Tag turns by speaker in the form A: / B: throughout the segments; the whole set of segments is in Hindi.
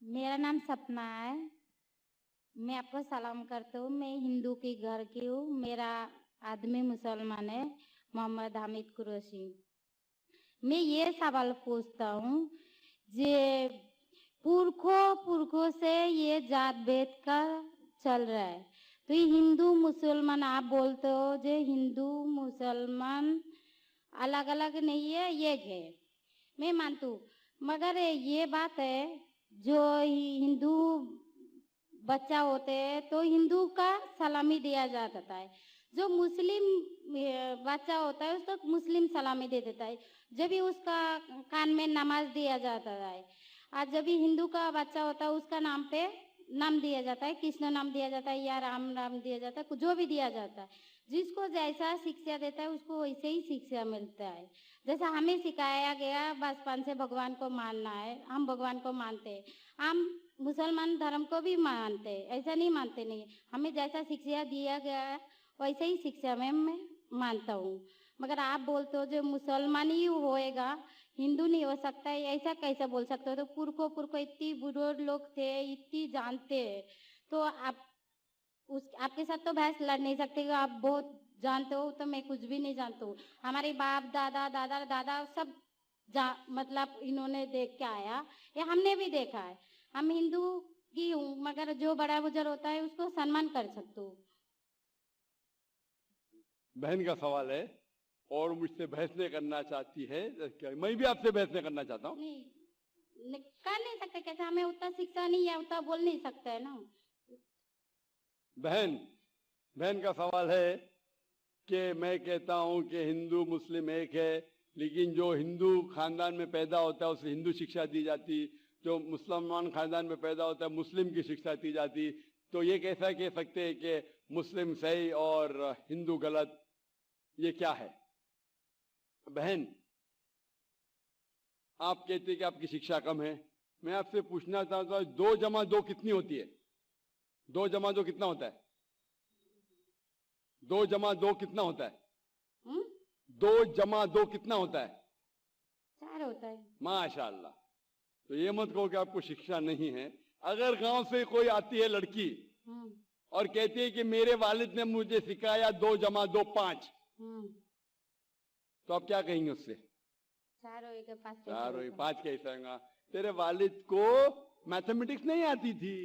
A: मेरा नाम सपना है। मैं आपको सलाम करता हूँ। मैं हिंदू के घर की हूँ। मेरा आदमी मुसलमान है, मोहम्मद हामिद कुरैशी। मैं ये सवाल पूछता हूँ, जे पुरखों से ये जात भेद का चल रहा है, तो ये हिंदू मुसलमान आप बोलते हो, जो हिंदू मुसलमान अलग अलग नहीं है, एक है। मैं मानती हूँ, मगर ये बात है, जो हिंदू बच्चा होते हैं तो हिंदू का सलामी दिया जाता है, जो मुस्लिम बच्चा होता है उसको मुस्लिम सलामी दे देता है। जब भी उसका कान में नमाज दिया जाता है, और जब भी हिंदू का बच्चा होता है उसका नाम पे नाम दिया जाता है, कृष्ण नाम दिया जाता है या राम नाम दिया जाता है, जो भी दिया जाता है। जिसको जैसा शिक्षा देता है उसको वैसे ही शिक्षा मिलता है। जैसा हमें सिखाया गया बचपन से भगवान को मानना है, हम भगवान को मानते हैं। हम मुसलमान धर्म को भी मानते हैं, ऐसा नहीं मानते नहीं। हमें जैसा शिक्षा दिया गया है वैसे ही शिक्षा में मैं मानता हूँ। मगर आप बोलते हो जो मुसलमान ही होएगा, हिंदू नहीं हो सकता है, ऐसा कैसे बोल सकते हो? तो पुरखों इतनी बुजुर्ग लोग थे, इतनी जानते हैं, तो आप आपके साथ तो बहस लड़ नहीं सकते हो। आप बहुत जानते हो, तो मैं कुछ भी नहीं जानता हूँ। हमारे बाप दादा दादा दादा सब मतलब इन्होंने देख के आया, या हमने भी देखा है। हम हिंदू की हूँ, मगर जो बड़ा बुजुर्ग होता है उसको सम्मान कर सकते हो।
B: बहन का सवाल है और मुझसे बहस नहीं करना चाहती है। मैं भी आपसे बहस नहीं करना चाहता हूँ।
A: नहीं कर नहीं सकते, कैसे? हमें उतना शिक्षा नहीं है, उतना बोल नहीं सकते है ना।
B: बहन का सवाल है कि मैं कहता हूं कि हिंदू मुस्लिम एक है, लेकिन जो हिंदू खानदान में पैदा होता है उसे हिंदू शिक्षा दी जाती, जो मुसलमान खानदान में पैदा होता है मुस्लिम की शिक्षा दी जाती। तो ये कैसा कह सकते हैं कि मुस्लिम सही और हिंदू गलत? ये क्या है? बहन, आप कहते हैं कि आपकी शिक्षा कम है। मैं आपसे पूछना चाहता हूं, 2 जमा 2 कितनी होती है? 2 जमा 2 कितना होता है? 2 जमा 2 कितना होता है? 2 जमा 2 कितना होता है?
A: 4 होता है।
B: माशाअल्लाह। तो ये मत कहो कि आपको शिक्षा नहीं है। अगर गांव से कोई आती है लड़की और कहती है कि मेरे वालिद ने मुझे सिखाया 2 जमा 2 5, तो आप क्या कहेंगे उससे?
A: 4 होएगा 5
B: 4 होएगा 5 कैसे होगा? तेरे वालिद को मैथमेटिक्स नहीं आती थी?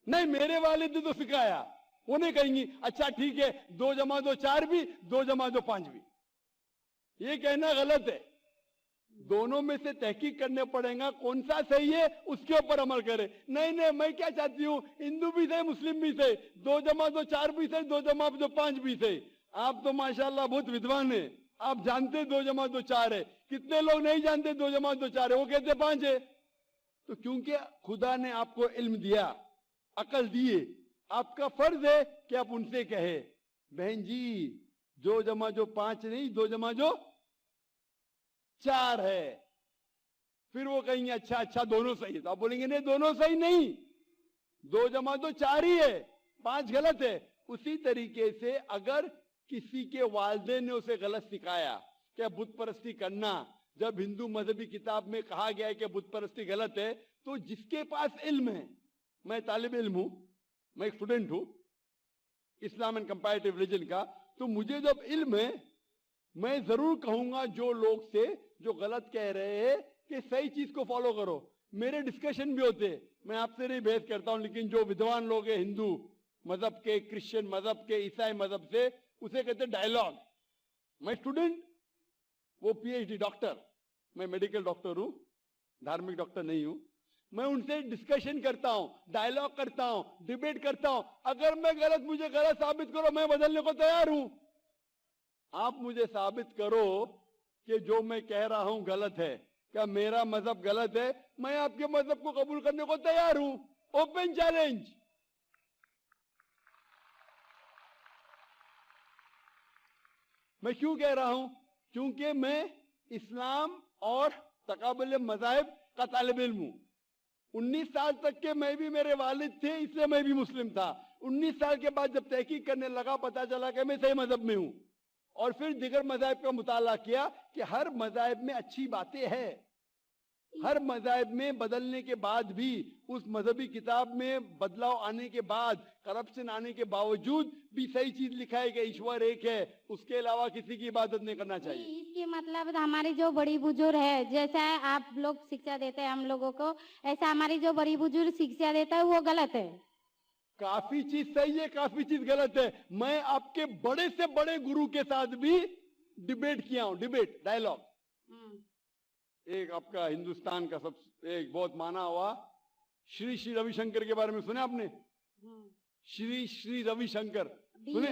B: नहीं, मेरे वालिद ने तो सिखाया। वो नहीं कहेंगी अच्छा ठीक है 2 जमा 2 4 भी, 2 जमा 2 5 भी। ये कहना गलत है। दोनों में से तहकीक करने पड़ेगा, कौन सा सही है उसके ऊपर अमल करे। नहीं, मैं क्या चाहती हूँ, हिंदू भी सही मुस्लिम भी सही, 2 जमा 2 4 भी सही, 2 जमा 2 5 भी सही। आप तो माशाल्लाह बहुत विद्वान है, आप जानते 2 जमा 2 4 है। कितने लोग नहीं जानते 2 जमा 2 4 है, वो कहते 5 है। तो क्योंकि खुदा ने आपको इल्म दिया, अकल दिए, आपका फर्ज है कि आप उनसे कहे बहन जी 2 जमा 2 5 नहीं, 2 जमा 2 4 है। फिर वो कहेंगे अच्छा दोनों सही है। तो आप बोलेंगे नहीं दोनों सही नहीं, 2 जमा 2 4 ही है, 5 गलत है। उसी तरीके से अगर किसी के वालिदैन ने उसे गलत सिखाया क्या बुत परस्ती करना, जब हिंदू मजहबी किताब में कहा गया है कि बुत परस्ती गलत है, तो जिसके पास इल्म है, मैं तालिब इल्म हूं, मैं एक स्टूडेंट हूं इस्लाम एंड कंपैरेटिव रिलीजन का, तो मुझे जब इल्म है मैं जरूर कहूंगा जो लोग से जो गलत कह रहे हैं कि सही चीज को फॉलो करो। मेरे डिस्कशन भी होते, मैं आपसे नहीं बहस करता हूं, लेकिन जो विद्वान लोग हैं हिंदू मजहब के, क्रिश्चियन मजहब के, ईसाई मजहब से, उसे कहते डायलॉग। मैं स्टूडेंट, वो पीएचडी डॉक्टर, मैं मेडिकल डॉक्टर हूं, धार्मिक डॉक्टर नहीं हूं। मैं उनसे डिस्कशन करता हूं, डायलॉग करता हूं, डिबेट करता हूं। अगर मैं गलत, मुझे गलत साबित करो, मैं बदलने को तैयार हूं। आप मुझे साबित करो कि जो मैं कह रहा हूं गलत है, क्या मेरा मजहब गलत है, मैं आपके मजहब को कबूल करने को तैयार हूं। Open challenge. मैं क्यों कह रहा हूं? क्योंकि मैं इस्लाम और तकाबुल मज़ाहिब का तालिब इल्म हूं। 19 साल तक के मैं भी, मेरे वालिद थे इसलिए मैं भी मुस्लिम था। 19 साल के बाद जब तहकीक करने लगा, पता चला कि मैं सही मजहब में हूं, और फिर दिगर मज़ाहिब का मुताला किया कि हर मज़ाहिब में अच्छी बातें हैं। हर मज़हब में बदलने के बाद भी, उस मजहबी किताब में बदलाव आने के बाद, करप्शन आने के बावजूद भी सही चीज लिखा है कि ईश्वर एक है, उसके अलावा किसी की इबादत नहीं करना चाहिए।
A: इसके मतलब हमारी जो बड़ी बुजुर्ग है, जैसा आप लोग शिक्षा देते हैं हम लोगों को, ऐसा हमारी जो बड़ी बुजुर्ग शिक्षा देता है वो गलत है।
B: काफी चीज सही है, काफी चीज गलत है। मैं आपके बड़े से बड़े गुरु के साथ भी डिबेट किया हूं, डिबेट डायलॉग। एक आपका हिंदुस्तान का सब एक बहुत माना हुआ श्री श्री रविशंकर के बारे में सुने आपने? श्री श्री रविशंकर सुने?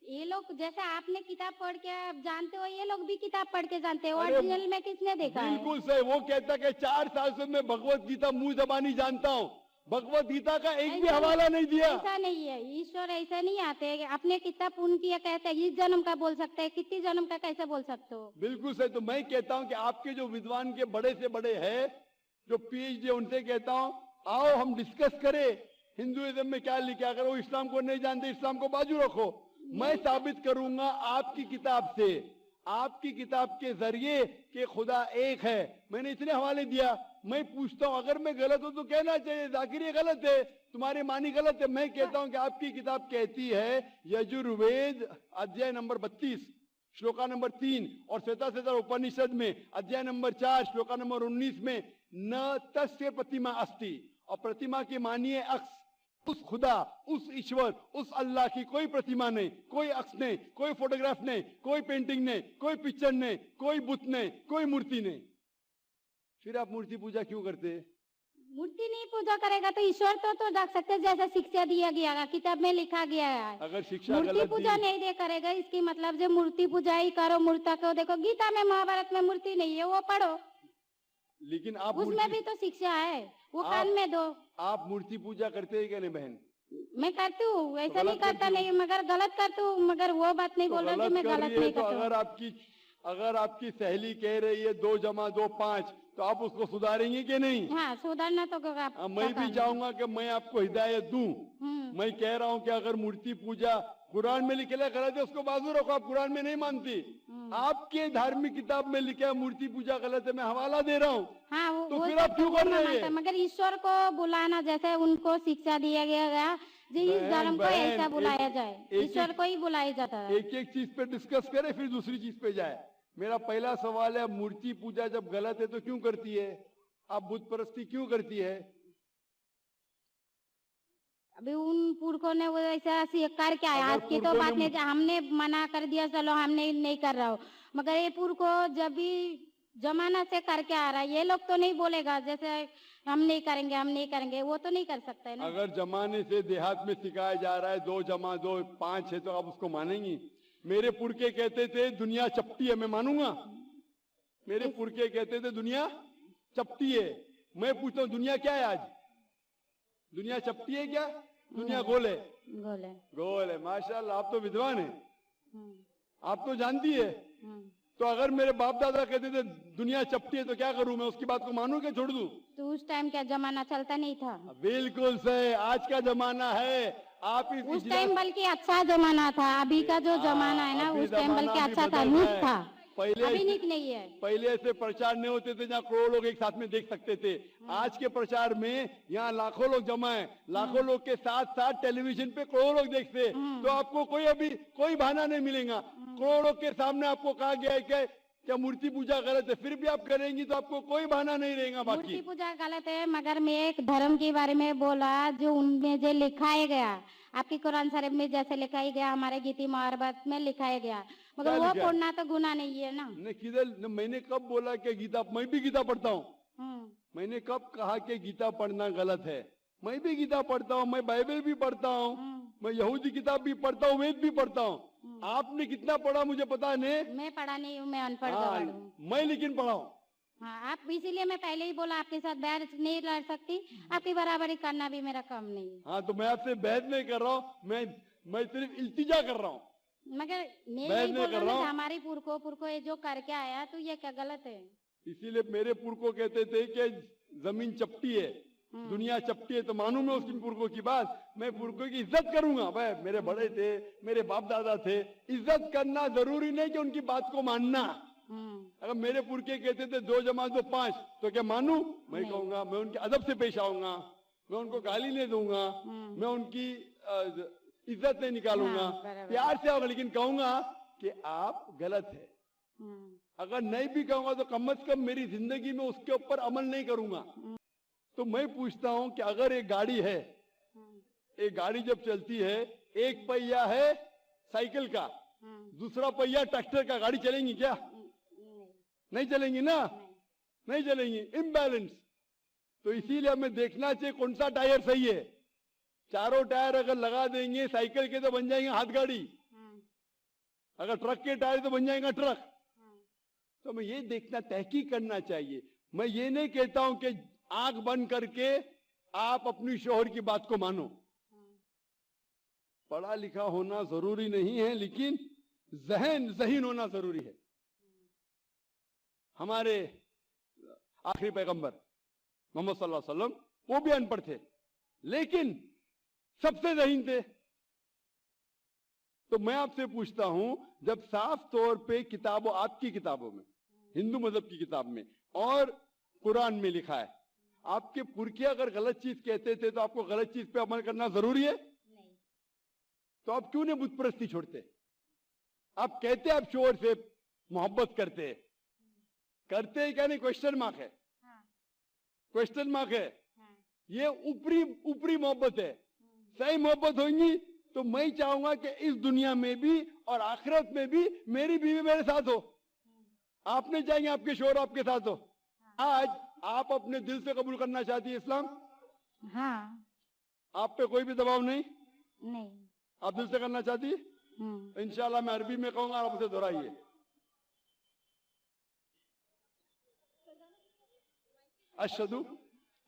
A: ये लोग जैसे आपने किताब पढ़ के आप जानते हो, ये लोग भी किताब पढ़ के जानते हो। ओरिजिनल में किसने देखा है?
B: बिल्कुल सही। वो कहता कि 4 साल से मैं भगवत गीता मुंह जबानी जानता हूँ, भगवत गीता का एक भी हवाला नहीं दिया।
A: ऐसा नहीं है, ईश्वर ऐसा नहीं आते। अपने कितना पुण्य किया कहते हैं, इस जन्म का बोल सकते हैं, कितनी जन्म का कैसे बोल सकते हो?
B: बिल्कुल सही। तो मैं कहता हूँ कि आपके जो विद्वान के बड़े से बड़े हैं, जो पीएचडी, उनसे कहता हूँ आओ हम डिस्कस करें हिंदुइज्म में क्या लिखा। अगर वो इस्लाम को नहीं जानते, इस्लाम को बाजू रखो। मैं साबित करूंगा आपकी किताब से, आपकी किताब के जरिए कि खुदा एक है। मैंने इतने हवाले दिया। मैं पूछता हूं अगर मैं गलत हूं तो कहना चाहिए जाकिर ये गलत है, तुम्हारी मानी गलत है। मैं कहता हूं कि आपकी किताब कहती है यजुर्वेद अध्याय नंबर 32 श्लोका नंबर 3 और श्वेता उपनिषद में अध्याय नंबर 4 श्लोका नंबर 19 में न तस्य प्रतिमा अस्ति, और प्रतिमा की मानिए अक्स। उस खुदा, उस ईश्वर, उस अल्लाह की कोई प्रतिमा नहीं, कोई अक्स नहीं, कोई फोटोग्राफ नहीं, कोई पेंटिंग नहीं, कोई पिक्चर नहीं, कोई बुत नहीं, कोई मूर्ति नहीं। फिर आप मूर्ति पूजा क्यों करते हैं?
A: मूर्ति नहीं पूजा करेगा तो ईश्वर तो रख सकते, जैसा शिक्षा दिया गया है, किताब में लिखा गया है।
B: अगर शिक्षा
A: मूर्ति पूजा नहीं दे करेगा, इसकी मतलब जो मूर्ति पूजा ही करो, मूर्ता को देखो, गीता में महाभारत में मूर्ति नहीं है, वो पढ़ो।
B: लेकिन आप
A: उसमें भी तो शिक्षा है, वो कान में दो।
B: आप मूर्ति पूजा करते हैं क्या नहीं बहन?
A: मैं करती हूँ, ऐसा नहीं करता नहीं, मगर गलत करती हूँ। मगर वो बात नहीं बोल रही मैं गलत नहीं करती हूँ।
B: अगर आपकी सहेली कह रही है 2 जमा 2 5, तो आप उसको सुधारेंगे कि नहीं?
A: हाँ, सुधारना तो
B: मैं भी चाहूंगा कि मैं आपको हिदायत दूं। मैं कह रहा हूँ कि अगर मूर्ति पूजा कुरान में लिखे गलत है, उसको बाजू रखो। आप कुरान में नहीं मानती, आपके धार्मिक किताब में लिखा है मूर्ति पूजा गलत है, मैं हवाला दे रहा हूँ।
A: हाँ,
B: तो फिर आप क्यों कर रहे हैं?
A: मगर ईश्वर को बुलाना, जैसे उनको शिक्षा दिया गया जी, इस धर्म को ऐसा बुलाया जाए, ईश्वर को ही बुलाया जाता है।
B: एक एक चीज पे डिस्कस करे फिर दूसरी चीज पे जाए। मेरा पहला सवाल है, मूर्ति पूजा जब गलत है तो क्यों करती है? आप बुत परस्ती क्यों करती है?
A: अभी उन पुरखों ने वो ऐसा कर क्या है, आज की तो बात नहीं, हमने मना कर दिया चलो हमने नहीं कर रहा हो, मगर ये पुरखों जब भी जमाना से करके आ रहा है, ये लोग तो नहीं बोलेगा जैसे हम नहीं करेंगे, हम नहीं करेंगे, वो तो नहीं कर सकते ना।
B: अगर जमाने से देहात में सिखाया जा रहा है 2 जमा 2 5 है, तो आप उसको मानेंगी? मेरे पुरखे कहते थे दुनिया चपटी है, मैं मानूंगा? मेरे पुरखे कहते थे दुनिया चपटी है। मैं पूछता हूँ दुनिया क्या है आज? दुनिया चपटी है क्या? दुनिया गोल है?
A: गोल है।
B: गोल है। माशाल्लाह, आप तो विद्वान है, आप तो जानती है। तो अगर मेरे बाप दादा कहते थे दुनिया चपटी है तो क्या करूं मैं? उसकी बात को मानूं कि छोड़ दूं?
A: तो उस टाइम क्या जमाना चलता नहीं था?
B: बिल्कुल सही, आज का जमाना है। आप
A: उस टाइम बल्कि अच्छा जमाना था, अभी का जो जमाना है ना, उस टाइम बल्कि अच्छा था, नीक था।
B: पहले
A: अभी नीक नहीं है।
B: पहले ऐसे प्रचार नहीं होते थे जहाँ करोड़ों लोग एक साथ में देख सकते थे। आज के प्रचार में यहाँ लाखों लोग जमा है, लाखों लोग के साथ साथ टेलीविजन पे करोड़ों लोग देखते हैं। तो आपको कोई बहाना नहीं मिलेगा। करोड़ों के सामने आपको कहा गया है कि क्या मूर्ति पूजा गलत है, फिर भी आप करेंगी तो आपको कोई बहाना नहीं रहेगा। बाकी
A: मूर्ति पूजा गलत है, मगर मैं एक धर्म के बारे में बोला जो उनमें जो लिखाया गया, आपकी कुरान शरीफ में जैसे लिखाया गया, हमारे गीता महाभारत में लिखाया गया, मगर वो पढ़ना तो गुनाह नहीं है ना।
B: किधर मैंने कब बोला कि गीता? मैं भी गीता पढ़ता हूँ। मैंने कब कहा कि गीता पढ़ना गलत है? मैं भी गीता पढ़ता हूँ, मैं बाइबल भी पढ़ता हूँ, मैं यहूदी किताब भी पढ़ता हूँ, वेद भी पढ़ता हूँ। आपने कितना पढ़ा मुझे पता नहीं।
A: मैं पढ़ा नहीं हूँ, मैं अनपढ़ हूँ।
B: मैं लेकिन पढ़ा हूँ।
A: हाँ, आप इसीलिए मैं पहले ही बोला आपके साथ बहस नहीं लड़ सकती, आपकी बराबरी करना भी मेरा काम नहीं है।
B: हाँ, तो मैं आपसे बहस नहीं कर रहा हूँ, मैं सिर्फ इल्तिजा कर रहा हूँ।
A: मगर मैं नहीं बोल रहा हूँ हमारी पुरखों ये जो करके आया तो ये क्या गलत है?
B: इसीलिए मेरे पुरखों कहते थे कि जमीन चपटी है, दुनिया चपटी है, तो मानू मैं उसकी पुरखों की बात। मैं पुरखों की इज्जत करूंगा। भाई मेरे बड़े थे, मेरे बाप दादा थे, इज्जत करना जरूरी नहीं कि उनकी बात को मानना। अगर मेरे पुरखे कहते थे 2 जमा 2 5, तो क्या मानू? मैं
A: नहीं।
B: कहूंगा, मैं उनके अदब से पेश आऊंगा, मैं उनको गाली नहीं दूंगा, मैं उनकी इज्जत नहीं निकालूंगा,
A: हाँ, बराबर।
B: प्यार से आऊंगा, लेकिन कहूंगा कि आप गलत है। अगर नहीं भी कहूंगा तो कम से कम मेरी जिंदगी में उसके ऊपर अमल नहीं करूंगा। तो मैं पूछता हूं कि अगर एक गाड़ी है, एक गाड़ी जब चलती है, एक पहिया है साइकिल का, दूसरा पहिया ट्रैक्टर का, गाड़ी चलेंगी क्या? नहीं चलेंगी ना, नहीं चलेंगी, इम्बैलेंस। तो इसीलिए हमें देखना चाहिए कौन सा टायर सही है। चारों टायर अगर लगा देंगे साइकिल के तो बन जाएंगे हाथ गाड़ी, अगर ट्रक के टायर तो बन जाएगा ट्रक। तो हमें ये देखना, तहकीक करना चाहिए। मैं ये नहीं कहता हूं कि आंख बंद करके आप अपनी शोहर की बात को मानो। पढ़ा लिखा होना जरूरी नहीं है, लेकिन ज़हीन होना जरूरी है। हमारे आखिरी पैगंबर मोहम्मद सल्लल्लाहु अलैहि वसल्लम, वो भी अनपढ़ थे, लेकिन सबसे ज़हीन थे। तो मैं आपसे पूछता हूं, जब साफ तौर पे किताबों, आपकी किताबों में, हिंदू मजहब की किताब में और कुरान में लिखा है, आपके पुरखे अगर गलत चीज कहते थे तो आपको गलत चीज पे अमल करना जरूरी है?
A: नहीं।
B: तो आप क्यों नहीं बुत परस्ती छोड़ते? आप कहते आप शोर से मोहब्बत करते हैं, करते हैं क्या? नहीं, क्वेश्चन मार्क है, क्वेश्चन मार्क है। ये ऊपरी मोहब्बत है। सही मोहब्बत होगी तो मैं चाहूंगा कि इस दुनिया में भी और आखिरत में भी मेरी बीवी मेरे साथ हो। आप नहीं चाहेंगे आपके शोहर आपके साथ हो? आज आप अपने दिल से कबूल करना चाहती है इस्लाम?
A: हाँ।
B: आप पे कोई भी दबाव नहीं?
A: नहीं।
B: आप दिल से करना चाहती है? इंशाल्लाह मैं अरबी में कहूंगा, आप उसे दोहराइए। अशहदु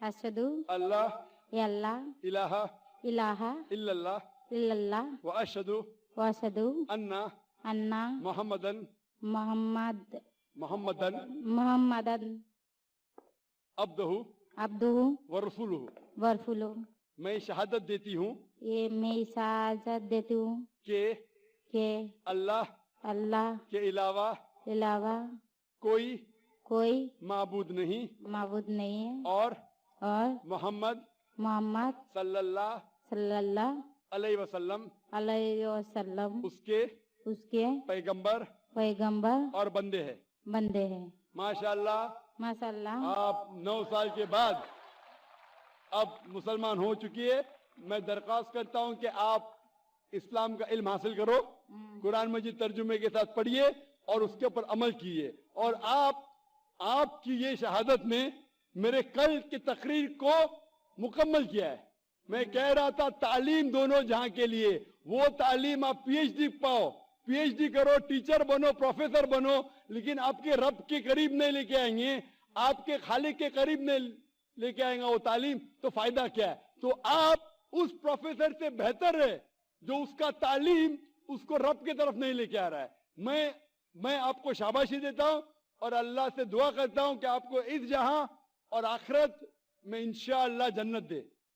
A: अशहदु
B: अल्लाह
A: अल्लाह
B: इलाहा
A: इलाहा
B: इल्लल्लाह
A: इल्लल्लाह
B: व अशहदु
A: व अशहदु अन्ना
B: मोहम्मदन अब्दुहु
A: अब्दुहु
B: व रसूलुहु।
A: व रसूलुहु।
B: मैं शहादत देती हूँ,
A: ये मैं इजाजत देती हूँ
B: कि अल्लाह के अलावा कोई माबूद नहीं
A: है
B: और
A: मोहम्मद
B: सल्लल्लाहु अलैहि वसल्लम उसके पैगंबर और बंदे हैं। माशाअल्लाह आप 9 साल के बाद अब मुसलमान हो चुकी है। मैं दरख्वास्त करता हूं कि आप इस्लाम का इल्म हासिल करो, कुरान मजीद तर्जुमे के साथ पढ़िए और उसके ऊपर अमल कीजिए। और आपकी ये शहादत ने मेरे कल की तकरीर को मुकम्मल किया है। मैं कह रहा था तालीम दोनों जहां के लिए, वो तालीम आप पीएचडी पाओ, पीएचडी करो, टीचर बनो, प्रोफेसर बनो, लेकिन आपके रब के करीब नहीं लेके आएंगे, आपके खालिक के करीब नहीं लेके आएगा वो तालीम, तो फायदा क्या है? तो आप उस प्रोफेसर से बेहतर है जो उसका तालीम उसको रब की तरफ नहीं लेके आ रहा है। मैं आपको शाबाशी देता हूं और अल्लाह से दुआ करता हूं कि आपको इस जहां और आखिरत में इंशाअल्लाह जन्नत दे।